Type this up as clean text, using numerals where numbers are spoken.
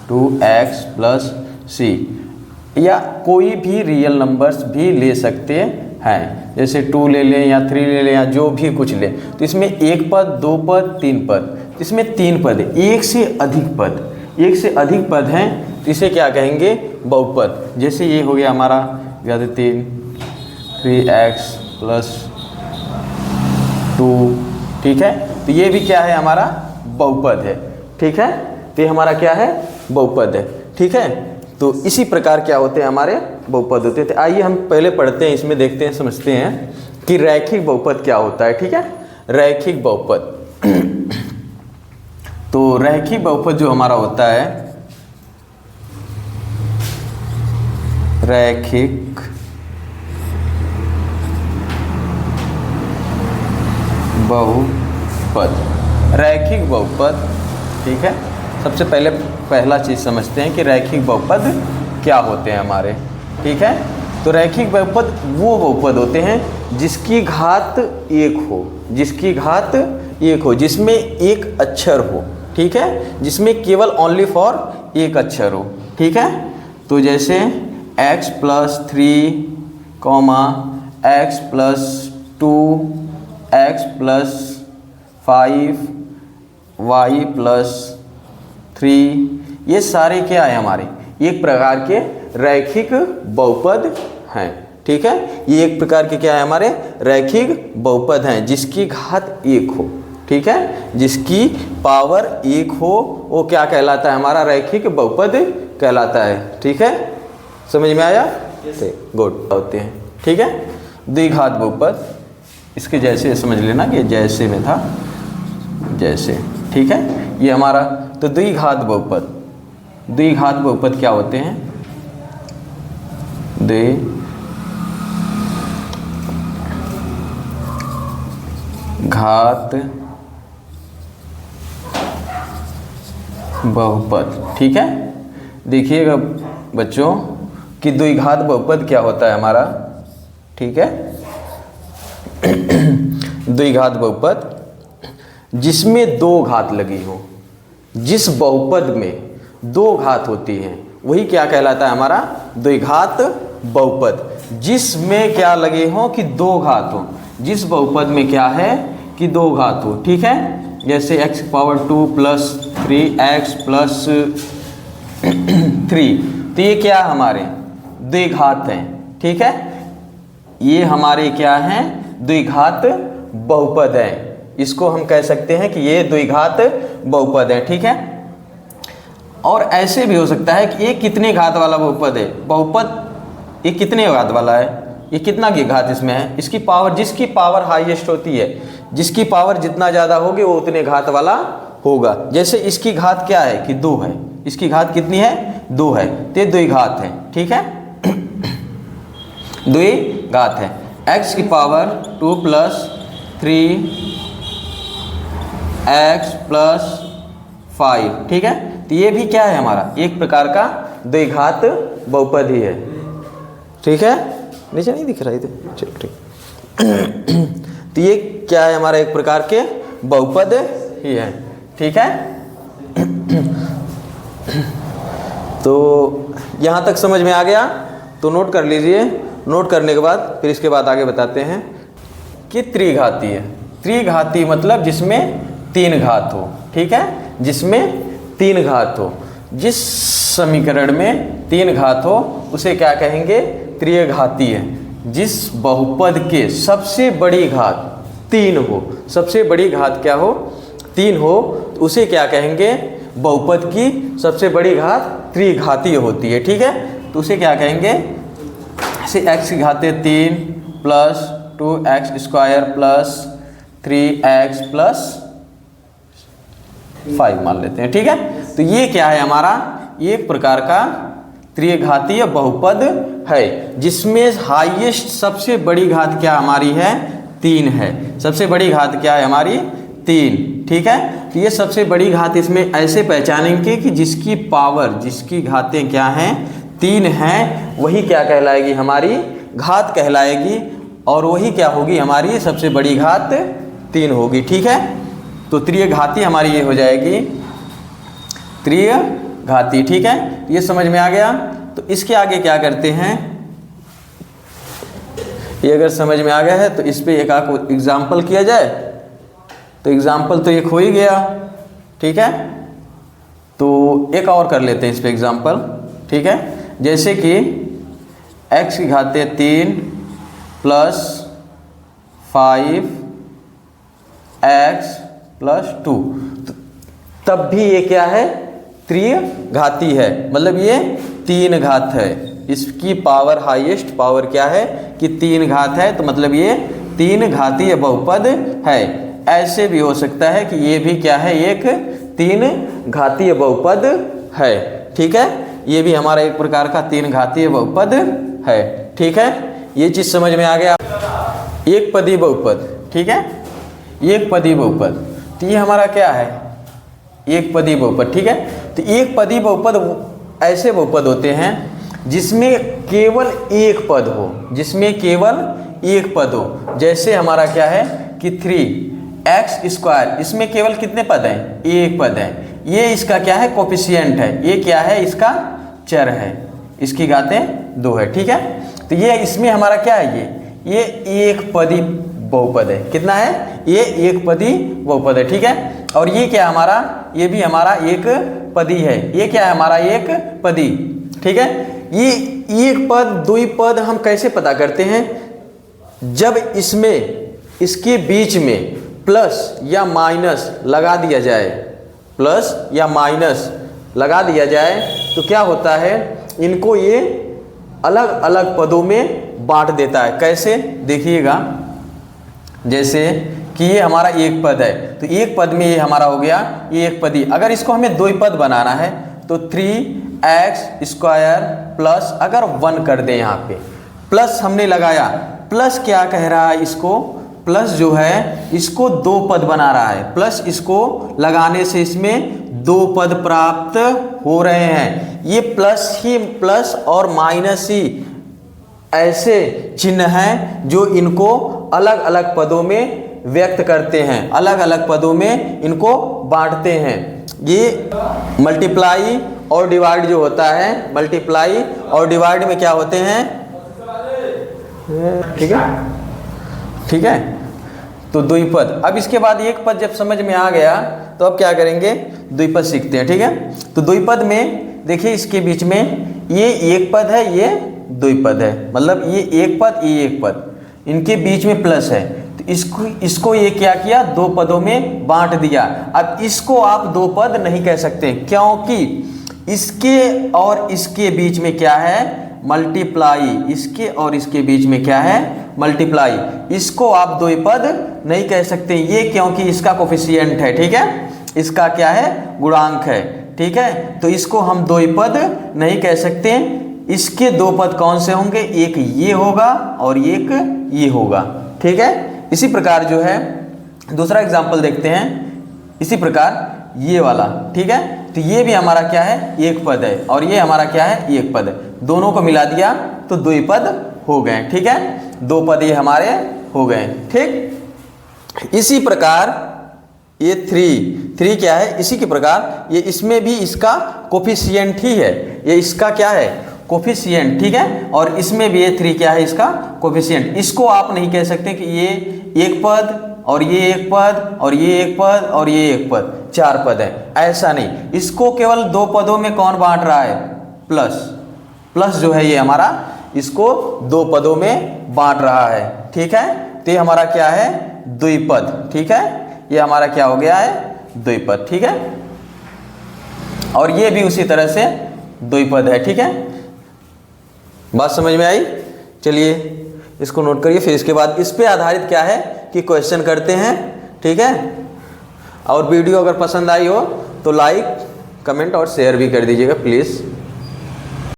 2x plus सी, या कोई भी रियल नंबर्स भी ले सकते हैं, जैसे 2 ले लें या 3 ले लें या जो भी कुछ लें। तो इसमें 1 पद, 2 पद, 3 पद, इसमें 3 पद है, एक से अधिक पद हैं, तो इसे क्या कहेंगे? बहुपद। जैसे ये हो गया हमारा 3x प्लस 2, ठीक है, तो ये भी क्या है? हमारा बहुपद है, ठीक है, तो ये हमारा क्या है? बहुपद है, ठीक है। तो इसी प्रकार क्या होते हैं? हमारे बहुपद होते थे। आइए हम पहले पढ़ते हैं, इसमें देखते हैं, समझते हैं कि रैखिक बहुपद क्या होता है, ठीक है। रैखिक बहुपद तो रैखिक बहुपद जो हमारा होता है, रैखिक बहुपद, रैखिक बहुपद, ठीक है। सबसे पहले पहला चीज़ समझते हैं कि रैखिक बहुपद क्या होते हैं हमारे, ठीक है। तो रैखिक बहुपद वो बहुपद होते हैं जिसकी घात 1 हो, जिसकी घात 1 हो, जिसमें एक अक्षर हो, ठीक है, जिसमें केवल ओनली फॉर एक अक्षर हो, ठीक है। तो जैसे x plus 3, x plus 2, x plus 5, y plus 3, ये सारे क्या है? हमारे एक प्रकार के रैखिक बहुपद हैं, ठीक है। ये एक प्रकार के क्या है? हमारे रैखिक बहुपद हैं जिसकी घात 1 हो, ठीक है, जिसकी पावर 1 हो, वो क्या कहलाता है? हमारा रैखिक बहुपद कहलाता है, ठीक है। समझ में आया? गुड होते हैं, ठीक है। द्विघात बहुपद, इसके जैसे समझ लेना कि जैसे में था, जैसे, ठीक है, ये हमारा। तो द्विघात बहुपद, द्विघात बहुपद क्या होते हैं? द्विघात बहुपद, ठीक है। देखिएगा बच्चों कि द्विघात बहुपद क्या होता है हमारा, ठीक है। द्विघात बहुपद जिसमें 2 घात लगी हो, जिस बहुपद में 2 घात होती हैं, वही क्या कहलाता है? हमारा द्विघात बहुपद। जिसमें क्या लगे हो? कि 2 घात हो, जिस बहुपद में क्या है? कि 2 घात हो, ठीक है। जैसे x⁴ प्लस 3x प्लस 3, तो ये क्या हमारे द्विघात हैं, ठीक है। ये हमारे क्या हैं? द्विघात बहुपद हैं। इसको हम कह सकते हैं कि ये द्विघात बहुपद है, ठीक है। और ऐसे भी हो सकता है कि ये कितने घात वाला बहुपद है? बहुपद ये कितने घात वाला है? ये कितना की घात इसमें है? इसकी पावर, जिसकी पावर हाईएस्ट होती है, जिसकी पावर जितना ज़्यादा होगी वो उतने घात वाला होगा। जैसे इसकी घात क्या है? कि 2 है। इसकी घात कितनी है? 2 है, तो ये द्विघात है, ठीक है। द्विघात है। x की पावर 2 प्लस 3x प्लस 5, ठीक है। तो ये भी क्या है? हमारा एक प्रकार का द्विघात बहुपद ही है, ठीक है। नीचे नहीं दिख रहा है, चलो ठीक। तो ये क्या है? हमारा एक प्रकार के बहुपद ही है, ठीक है। तो यहाँ तक समझ में आ गया? तो नोट कर लीजिए। नोट करने के बाद फिर इसके बाद आगे बताते हैं कि त्रिघाती है। त्रिघाती मतलब जिसमें 3 घात हो, ठीक है, जिसमें 3 घात हो। जिस समीकरण में 3 घात हो उसे क्या कहेंगे? त्रिघाती है। जिस बहुपद के सबसे बड़ी घात 3 हो, सबसे बड़ी घात क्या हो? 3 हो, तो उसे क्या कहेंगे? बहुपद की सबसे बड़ी घात त्रिघाती होती है, ठीक है। तो उसे क्या कहेंगे? जैसे x की घात 3 plus 2x² plus 3x plus 5 मान लेते हैं, ठीक है। तो ये क्या है? हमारा एक प्रकार का त्रिघातीय बहुपद है जिसमें हाईएस्ट सबसे बड़ी घात क्या हमारी है? 3 है। सबसे बड़ी घात क्या है हमारी? 3, ठीक है। तो ये सबसे बड़ी घात इसमें ऐसे पहचानेंगे कि जिसकी पावर, जिसकी घातें क्या हैं? 3 हैं, वही क्या कहलाएगी? हमारी घात कहलाएगी। और वही क्या होगी? हमारी सबसे बड़ी घात 3 होगी, ठीक है। तो त्रिघाती हमारी ये हो जाएगी, त्रिघाती घाती। ठीक है, ये समझ में आ गया। तो इसके आगे क्या करते हैं, ये अगर समझ में आ गया है तो इस पे एक आपको एग्जाम्पल किया जाए। तो एग्जाम्पल तो एक हो ही गया। ठीक है, तो एक और कर लेते हैं इस पे एग्जाम्पल। ठीक है, जैसे कि x की घाते 3 प्लस 5x प्लस 2, तब भी ये क्या है, त्रिघाती है, मतलब ये 3 घात है। इसकी पावर हाईएस्ट पावर क्या है कि 3 घात है, तो मतलब ये 3 घातीय बहुपद है। ऐसे भी हो सकता है कि ये भी क्या है, एक 3 घातीय बहुपद है। ठीक है, ये भी हमारा एक प्रकार का 3 घातीय बहुपद है। ठीक है, ये चीज समझ में आ गया। एक पदी बहुपद, ठीक है, एक पदी बहुपद, तो ये हमारा क्या है, एक पदी बहुपद। ठीक है, तो एक पदी बहुपद ऐसे बहुपद होते हैं जिसमें केवल एक पद हो, जिसमें केवल एक पद हो। जैसे हमारा क्या है कि 3x², इसमें केवल कितने पद हैं, एक पद है। ये इसका क्या है, कोफिशिएंट है, ये क्या है, इसका चर है, इसकी घातें 2 है। ठीक है, तो ये इसमें हमारा क्या है, ये एक पदी बहुपद है। कितना है, ये एक पदी बहुपद है। ठीक है, और ये क्या हमारा, ये भी हमारा एक पदी है। ये क्या है, हमारा एक पदी। ठीक है, ये एक पद द्विपद हम कैसे पता करते हैं, जब इसमें इसके बीच में प्लस या माइनस लगा दिया जाए, प्लस या माइनस लगा दिया जाए तो क्या होता है, इनको ये अलग अलग पदों में बांट देता है। कैसे, देखिएगा, जैसे कि ये हमारा एक पद है, तो एक पद में ये हमारा हो गया ये एक पदी। अगर इसको हमें द्विपद बनाना है तो 3x² प्लस, अगर 1 कर दें, यहाँ पे प्लस हमने लगाया, प्लस क्या कह रहा है, इसको प्लस जो है इसको 2 पद बना रहा है। प्लस इसको लगाने से इसमें 2 पद प्राप्त हो रहे हैं। ये प्लस ही प्लस और माइनस ही ऐसे चिन्ह हैं जो इनको अलग अलग पदों में व्यक्त करते हैं, अलग अलग पदों में इनको बांटते हैं। ये मल्टीप्लाई और डिवाइड जो होता है, मल्टीप्लाई और डिवाइड में क्या होते हैं, ठीक है, ठीक है, तो द्विपद। अब इसके बाद एक पद जब समझ में आ गया तो अब क्या करेंगे, द्विपद सीखते हैं। ठीक है, तो द्विपद में देखिए इसके बीच में ये एक पद है, ये द्विपद है, मतलब ये एक पद, ये एक पद, इनके बीच में प्लस है, तो इसको ये क्या किया, 2 पदों में बांट दिया। अब इसको आप 2 पद नहीं कह सकते, क्योंकि इसके और इसके बीच में क्या है, मल्टीप्लाई, इसके और इसके बीच में क्या है, मल्टीप्लाई। इसको आप द्विपद नहीं कह सकते, ये क्योंकि इसका कोफिशिएंट है। ठीक है, इसका क्या है, गुणांक है। ठीक है, तो इसको हम द्विपद नहीं कह सकते। इसके 2 पद कौन से होंगे, एक ये होगा और एक ये होगा। ठीक है, इसी प्रकार जो है दूसरा एग्जाम्पल देखते हैं, इसी प्रकार ये वाला। ठीक है, तो ये भी हमारा क्या है, एक पद है, और ये हमारा क्या है, एक पद है। दोनों को मिला दिया तो द्विपद हो गए। ठीक है, 2 पद ये हमारे हो गए। ठीक, इसी प्रकार ये 3 क्या है, इसी के प्रकार ये इसमें भी इसका कोफिशिएंट ही है, ये इसका क्या है, कोफिशिएंट। ठीक है, और इसमें भी ये 3 क्या है, इसका कोफिशिएंट। इसको आप नहीं कह सकते कि ये एक पद और ये एक पद और ये एक पद और ये एक पद, 4 पद है, ऐसा नहीं। इसको केवल 2 पदों में कौन बांट रहा है, प्लस, प्लस जो है ये हमारा इसको 2 पदों में बांट रहा है। ठीक है, तो ये हमारा क्या है, द्विपद। ठीक है, ये हमारा क्या हो गया है, द्विपद। ठीक है, और ये भी उसी तरह से द्विपद है। ठीक है, बात समझ में आई। चलिए इसको नोट करिए, फिर इसके बाद इस पे आधारित क्या है कि क्वेश्चन करते हैं। ठीक है, और वीडियो अगर पसंद आई हो तो लाइक, कमेंट और शेयर भी कर दीजिएगा प्लीज़।